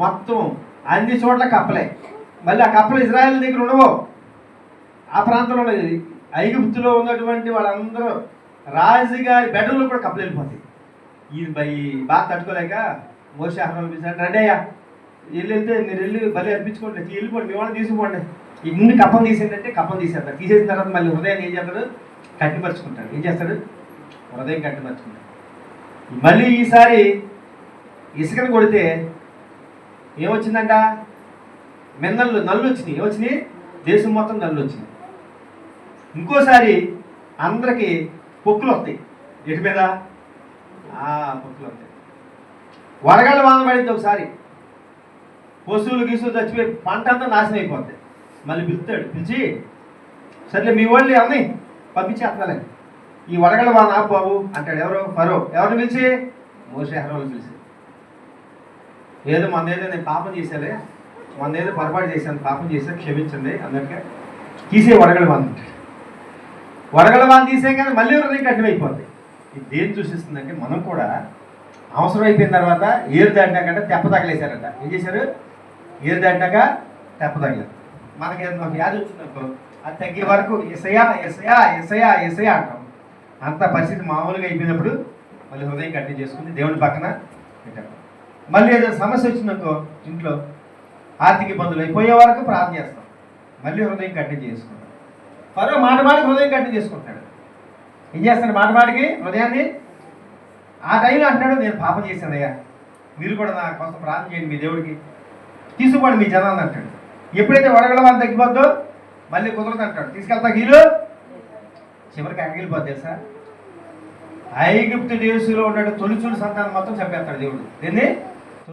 మొత్తం అన్ని చోట్ల కప్పలే. మళ్ళీ ఆ కప్పలు ఇజ్రాయెల్ దగ్గర ఉండవు, ఆ ప్రాంతంలో ఉండేది. ఐగుప్తులో ఉన్నటువంటి వాళ్ళందరూ రాజుగారి బెడ్రూమ్లో కూడా కప్పలు వెళ్ళిపోతాయి. ఈ బాగా తట్టుకోలేక మోషే అహరోను పిలిచాడు, రెడీ అయ్యా వెళ్తే మీరు వెళ్ళి బలి అర్పించుకోండి, వెళ్ళిపోండి, మీ వాళ్ళని తీసుకోండి. ఈ ముందు కప్పం తీసేందంటే కప్పం తీసేస్తాడు. తీసేసిన తర్వాత మళ్ళీ హృదయాన్ని ఏం చేస్తాడు, కట్టిపరుచుకుంటాడు. ఏం చేస్తాడు, హృదయం కట్టిపరుచుకుంటాడు. మళ్ళీ ఈసారి ఇసుకను కొడితే ఏమొచ్చిందంట, నల్లు వచ్చినాయి. ఏమొచ్చినాయి, దేశం మొత్తం నల్లు వచ్చినాయి. ఇంకోసారి అందరికి పొక్కులు వస్తాయి. ఎటు మీద పొక్కులు వస్తాయి. వడగళ్ళ వాన పడింది ఒకసారి, పశువులు గీసులు చచ్చిపోయి పంట అంతా నాశనం అయిపోద్ది. మళ్ళీ పిలుస్తాడు, పిలిచి సర్లే మీ వాళ్ళు అన్నీ పంపించేస్తున్నాలే, ఈ వడగళ్ళ వాన ఆపు బాబు అంటాడు. ఎవరు, ఫరో. ఎవరిని పిలిచి, మోషే అహరోను పిలిచి, ఏదో మొన్నేదో నేను పాపం చేశాలే, మొన్నేదో పొరపాటు చేశాను, పాపం చేశాను, క్షమించండి అందరికీ, తీసే వడగళ్ళ వాన అంటాడు. వడగళ్ళ వాన తీసే కానీ మళ్ళీ హృదయం కఠినమైపోద్ది. ఇది దేని సూచిస్తుందంటే మనం కూడా అవసరం అయిపోయిన తర్వాత ఏరు దాటినాకంటే తెప్ప తగలేశారంట. ఏం చేశారు, ఏరు దాటినాక తెప్ప తగలేదు. మనకి ఏదైనా వ్యాధి వచ్చిందనుకో, అది తగ్గే వరకు ఎసయా ఎసయా ఎసయా ఎసయా అంటాం. అంత పరిస్థితి మామూలుగా అయిపోయినప్పుడు మళ్ళీ హృదయం కఠిన చేసుకుని దేవుని పక్కన పెట్టాం. మళ్ళీ ఏదైనా సమస్య వచ్చిందనుకో, ఇంట్లో ఆర్థిక ఇబ్బందులు అయిపోయే వరకు ప్రార్థన చేస్తాం, మళ్ళీ హృదయం కఠిన చేసుకుంటాం. ఫరో మాట మాటికి హృదయం కఠిన చేసుకుంటాడు. ఏం చేస్తాడు, మాట మాటికి హృదయాన్ని. ఆ టైంలో అంటాడు, నేను పాపం చేశానయ్యా, మీరు కూడా నా కోసం ప్రార్థన చేయండి, మీ దేవుడికి తీసుకోండి మీ జనాన్ని అంటాడు. ఎప్పుడైతే వడగల వాళ్ళు తగ్గిపోద్దో మళ్ళీ కుదరదు అంటాడు, తీసుకెళ్తా గీలు. చివరికి ఎక్కడిపోద్ది తెలుసా, ఐగుప్తు దేశంలో ఉన్నాడు తొలిచూలు సంతానం మొత్తం చంపేస్తాడు దేవుడు. ఏంది,